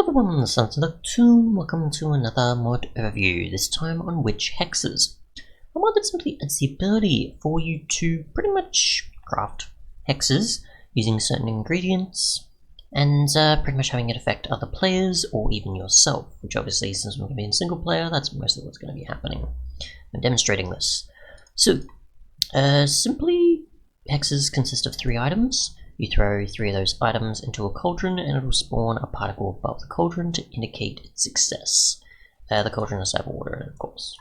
Hello everyone, Sansaloctoon. Welcome to another mod overview, this time on witch hexes. A mod that simply adds the ability for you to pretty much craft hexes using certain ingredients and pretty much having it affect other players or even yourself, which obviously, since we're going to be in single player, that's mostly what's going to be happening. I'm demonstrating this. So, simply, hexes consist of 3 items. You throw 3 of those items into a cauldron and it will spawn a particle above the cauldron to indicate its success. The cauldron has to have water in it, of course.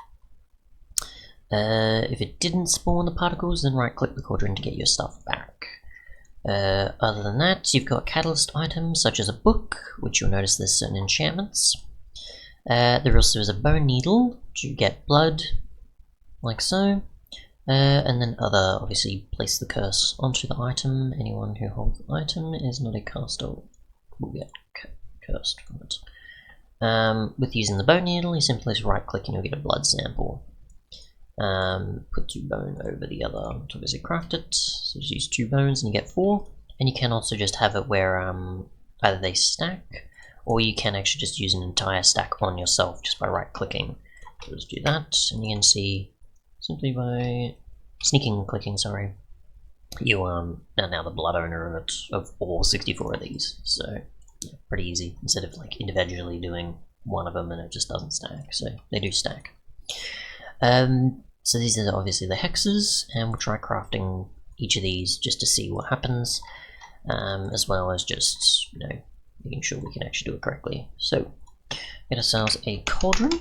If it didn't spawn the particles, then right click the cauldron to get your stuff back. Other than that, you've got catalyst items such as a book, which you'll notice there's certain enchantments. There also is a bone needle to get blood, like so. And then other, obviously, place the curse onto the item. Anyone who holds the item is not a caster will get cursed from it. With using the bone needle, you simply just right click and you'll get a blood sample. Put 2 bone over the other to obviously craft it. So just use 2 bones and you get 4. And you can also just have it where either they stack, or you can actually just use an entire stack on yourself just by right clicking. So just do that, and you can see simply by clicking, sorry, you are now the blood owner of it, of all 64 of these. So yeah, pretty easy, instead of like individually doing one of them and it just doesn't stack. So they do stack. So these are obviously the hexes, and we'll try crafting each of these just to see what happens, as well as just, you know, making sure we can actually do it correctly. So get ourselves a cauldron.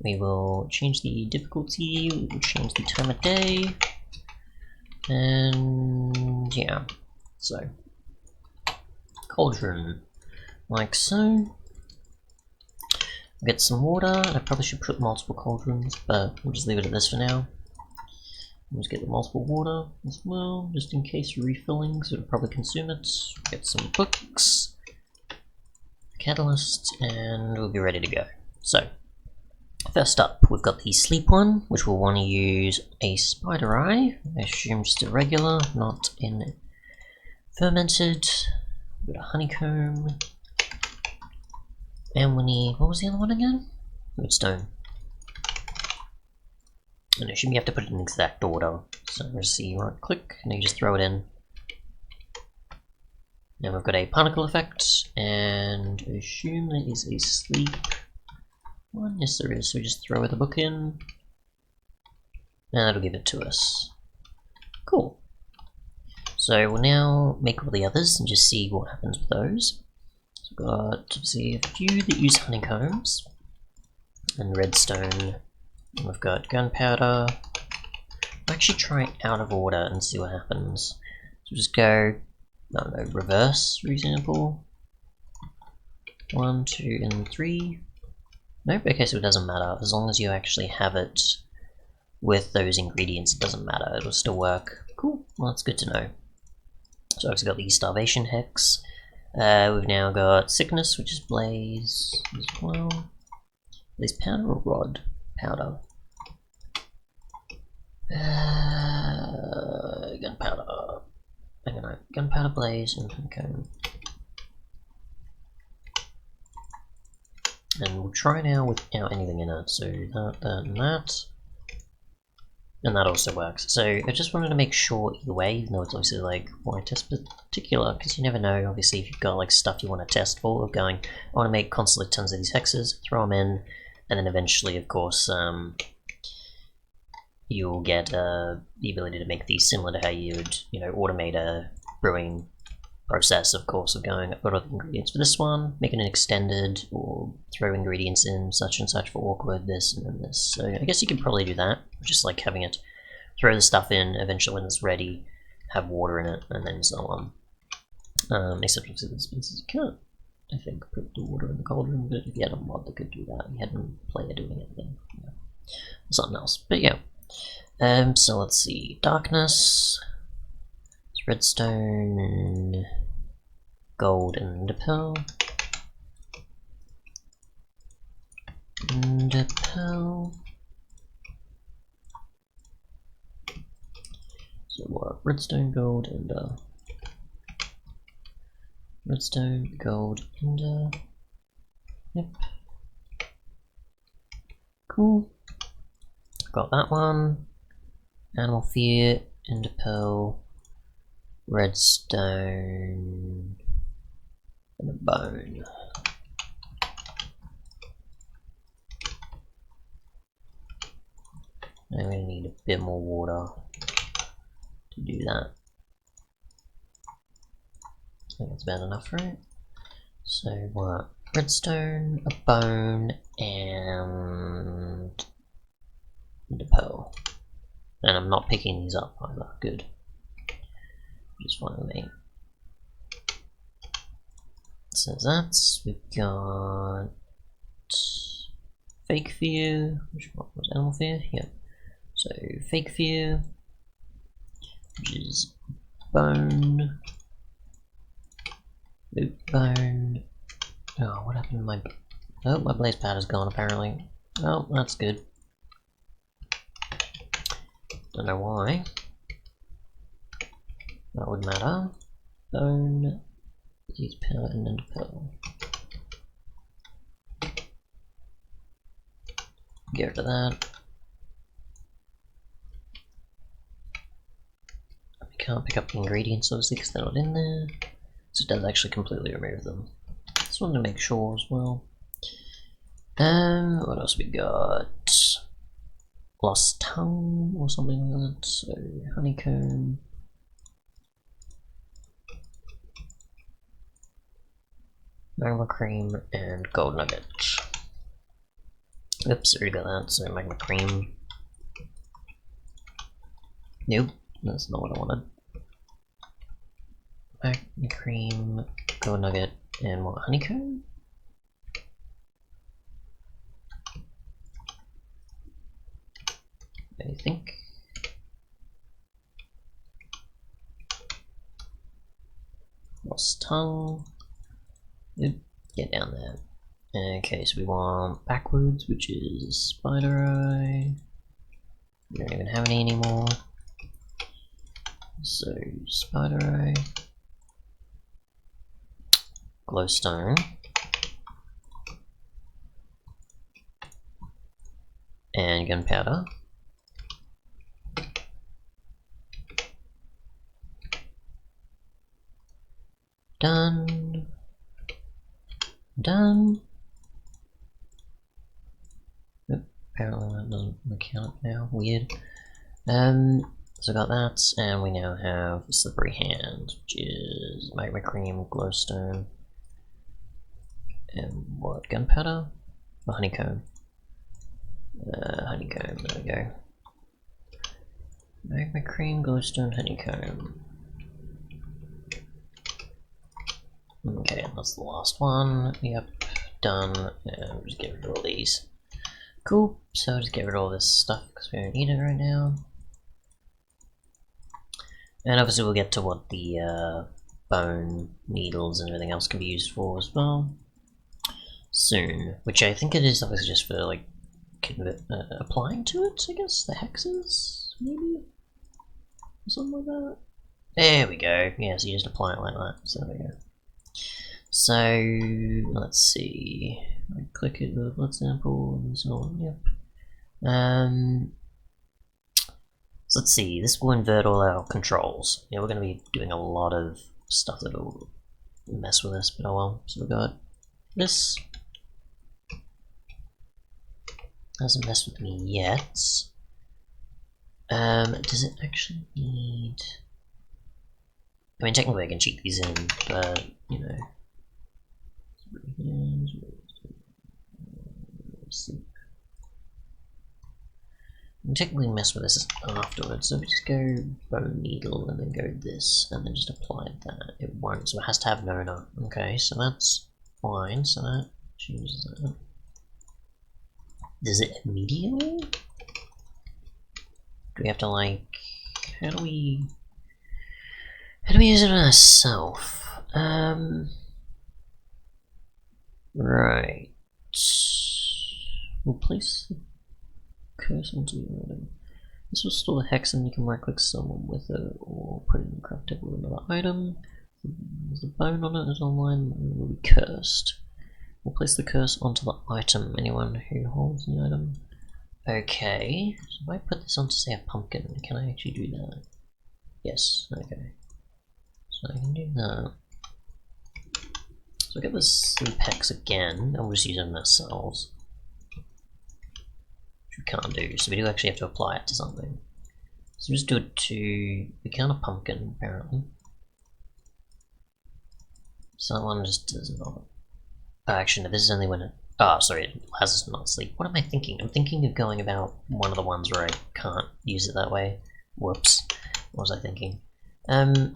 We will change the difficulty, we will change the time of day, and yeah, so cauldron, like so. Get some water. I probably should put multiple cauldrons, but we'll just leave it at this for now. Let's get the multiple water as well, just in case refilling, because it'll probably consume it. Get some books, catalyst, and we'll be ready to go. So, first up, we've got the sleep one, which we'll want to use a spider eye. I assume just a regular, not in fermented. We've got a honeycomb. And we need, what was the other one again? Redstone. And I assume you have to put it in exact order. So we'll see, right click, and you just throw it in. Now we've got a particle effect, and I assume there is a sleep one. Yes, there is. So we just throw the book in, and that'll give it to us. Cool. So we'll now make all the others and just see what happens with those. So we've got obviously a few that use honeycombs and redstone. And we've got gunpowder. I'll actually try out of order and see what happens. So just go, I don't know, reverse, for example. 1, 2, and 3. Nope, okay, so it doesn't matter. As long as you actually have it with those ingredients, it doesn't matter. It'll still work. Cool, well that's good to know. So I've got the starvation hex. We've now got sickness, which is blaze as well. Blaze powder or rod? Powder. Gunpowder. Hang on, gunpowder, blaze, and honeycomb. And we'll try now without anything in it. So that, and that. And that also works. So I just wanted to make sure either way, even though it's obviously like why test particular, because you never know, obviously, if you've got like stuff you want to test for, of going, I want to make constantly tons of these hexes, throw them in, and then eventually, of course, you'll get the ability to make these similar to how you would, you know, automate a brewing process, of course, of going, I've got all the ingredients for this one, making it extended, or throw ingredients in such and such for awkward, this and then this. So I guess you could probably do that, just like having it throw the stuff in, eventually when it's ready, have water in it, and then so on. Except for this you can't, I think, put the water in the cauldron, but if you had a mod that could do that, you had a player doing it, then you know, something else. But yeah. So let's see, darkness, it's redstone, gold, and a pearl. And a pearl. So what? Redstone, gold, and redstone, gold, ender. Yep. Cool. Got that one. Animal fear, ender pearl, redstone, and a bone. I'm gonna need a bit more water to do that. I think that's about enough, right? So what? Redstone, a bone, and a pearl. And I'm not picking these up either. Good. Just fine with me. So that's, we've got fake fear, which one was animal fear? Yeah. So fake fear, which is bone, bone. Oh, what happened to my? Oh, my blaze powder's gone apparently. Oh, that's good. Don't know why. That would matter. Bone, use powder and then pearl. Get rid of that. We can't pick up the ingredients obviously because they're not in there. So it does actually completely remove them. Just wanted to make sure as well. What else we got? Lost tongue or something like that. So honeycomb. Magma cream and gold nugget. Oops, already got that. So magma cream. Nope, that's not what I wanted. Magma cream, gold nugget, and what? Honeycomb? I think. Lost tongue. Oop, get down there. Okay, so we want backwards, which is spider eye. We don't even have any anymore. So spider eye, glowstone, and gunpowder. Done. Done. Oop, apparently that doesn't count now. Weird. So I got that, and we now have slippery hand, which is magma cream, glowstone, and what? Gunpowder? Or honeycomb? Honeycomb. There we go. Magma cream, glowstone, honeycomb. Okay, that's the last one. Yep, done. And we'll just get rid of all these. Cool. So just get rid of all this stuff because we don't need it right now. And obviously we'll get to what the bone needles and everything else can be used for as well soon. Which I think it is obviously just for like applying to it, I guess, the hexes, maybe? Or something like that. There we go. Yeah, so you just apply it like that. So there we go. So let's see. I click it with a blood sample and so on. Yep. So let's see. This will invert all our controls. Yeah, we're going to be doing a lot of stuff that'll mess with us, but oh well. So we've got this. Hasn't messed with me yet. Does it actually need? I mean, technically I can cheat these in, but you know. I can technically mess with this afterwards, so we just go bone needle and then go this, and then just apply that. It won't, so it has to have Nona. Okay, so that's fine, so that changes that. Does it immediately? Do we have to like, how do we use it on ourselves? Right. We'll place the cursor onto the item. This will store the hex and you can right click someone with it or put it in the craft table with another item. Is the bone on it is online? It will be cursed. We'll place the curse onto the item. Anyone who holds the item. Okay, so if I put this onto, say, a pumpkin, can I actually do that? Yes, okay. So I can do that. So I'll get the 3 packs again, and we'll just use them ourselves. Which we can't do, so we do actually have to apply it to something. So just do it to the kind of pumpkin, apparently. So that one just does not. Oh, actually, no, this is only when it. Oh, sorry, it allows us to not sleep. What am I thinking? I'm thinking of going about one of the ones where I can't use it that way. Whoops. What was I thinking? I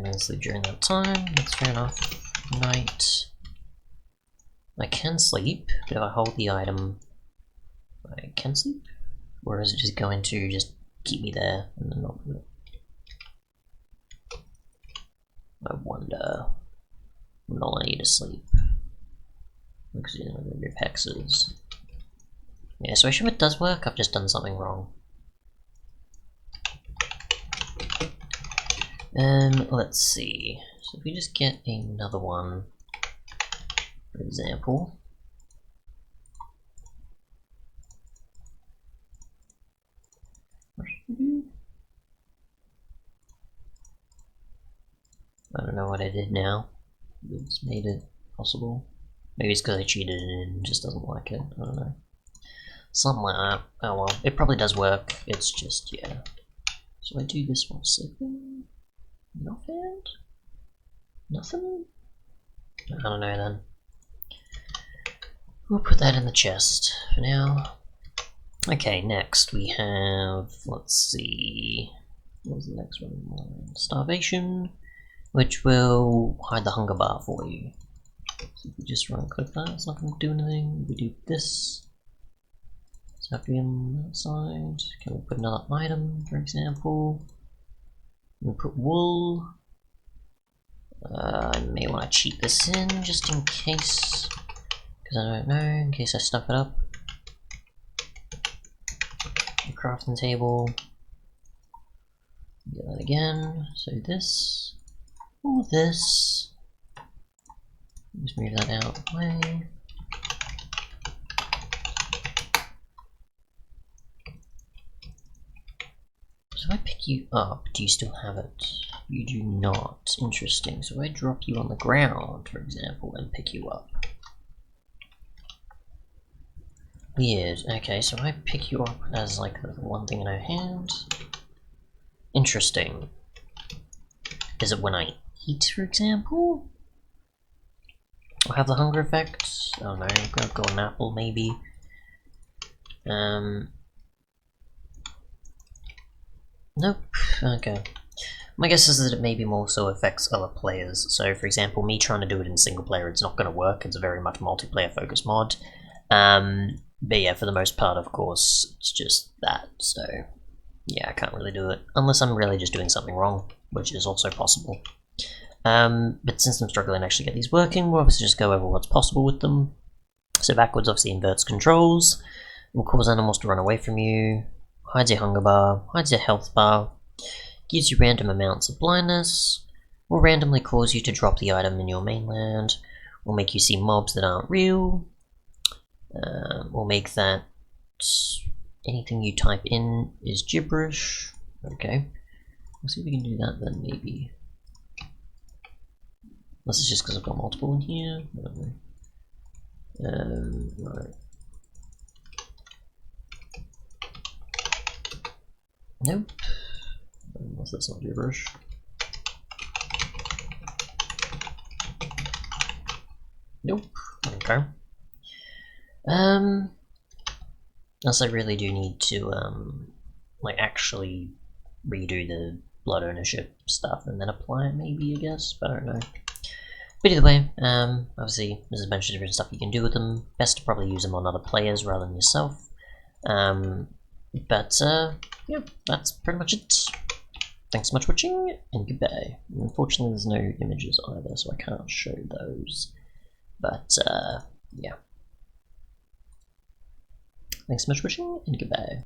can sleep during that time. That's fair enough. Night. I can sleep, but if I hold the item, I can sleep? Or is it just going to just keep me there and then not do it? I wonder. I'm not letting you to sleep. Because you know your hexes. Yeah, so I assume it does work, I've just done something wrong. Let's see. So if we just get another one, for example. I don't know what I did now. It's made it possible. Maybe it's because I cheated and it just doesn't like it. I don't know. Something like that. Oh well, it probably does work. It's just, yeah. So I do this while sleeping? Nothing? Nothing? I don't know then. We'll put that in the chest for now. Okay, next we have, let's see, what was the next one? Starvation, which will hide the hunger bar for you. So if we just right click that, it's not going to do anything. We do this. Happy on that side. Can we put another item, for example? We'll put wool. I may want to cheat this in just in case, because I don't know, in case I stuff it up. The crafting table. Do that again. So this, or this. Just move that out of the way. So if I pick you up, do you still have it? You do not. Interesting. So I drop you on the ground, for example, and pick you up. Weird. Okay, so I pick you up as like the one thing in our hand. Interesting. Is it when I eat, for example? I'll have the hunger effect. Oh no, I'm gonna go an apple maybe. Nope. Okay. My guess is that it maybe more so affects other players. So, for example, me trying to do it in single player, it's not going to work. It's a very much multiplayer focused mod. But yeah, for the most part, of course, it's just that. So, yeah, I can't really do it unless I'm really just doing something wrong, which is also possible. But since I'm struggling to actually get these working, we'll obviously just go over what's possible with them. So backwards obviously inverts controls, will cause animals to run away from you, hides your hunger bar, hides your health bar, gives you random amounts of blindness, will randomly cause you to drop the item in your mainland, will make you see mobs that aren't real, will make that anything you type in is gibberish. Okay, let's see if we can do that then maybe. Unless it's just because I've got multiple in here. I don't know. Right. Nope. Unless that's not gibberish. Nope. Okay. Unless I really do need to like actually redo the blood ownership stuff and then apply it maybe, I guess, but I don't know. But either way, obviously there's a bunch of different stuff you can do with them. Best to probably use them on other players rather than yourself. But yeah, that's pretty much it. Thanks so much for watching, and goodbye. Unfortunately there's no images either, so I can't show those. But yeah. Thanks so much for watching, and goodbye.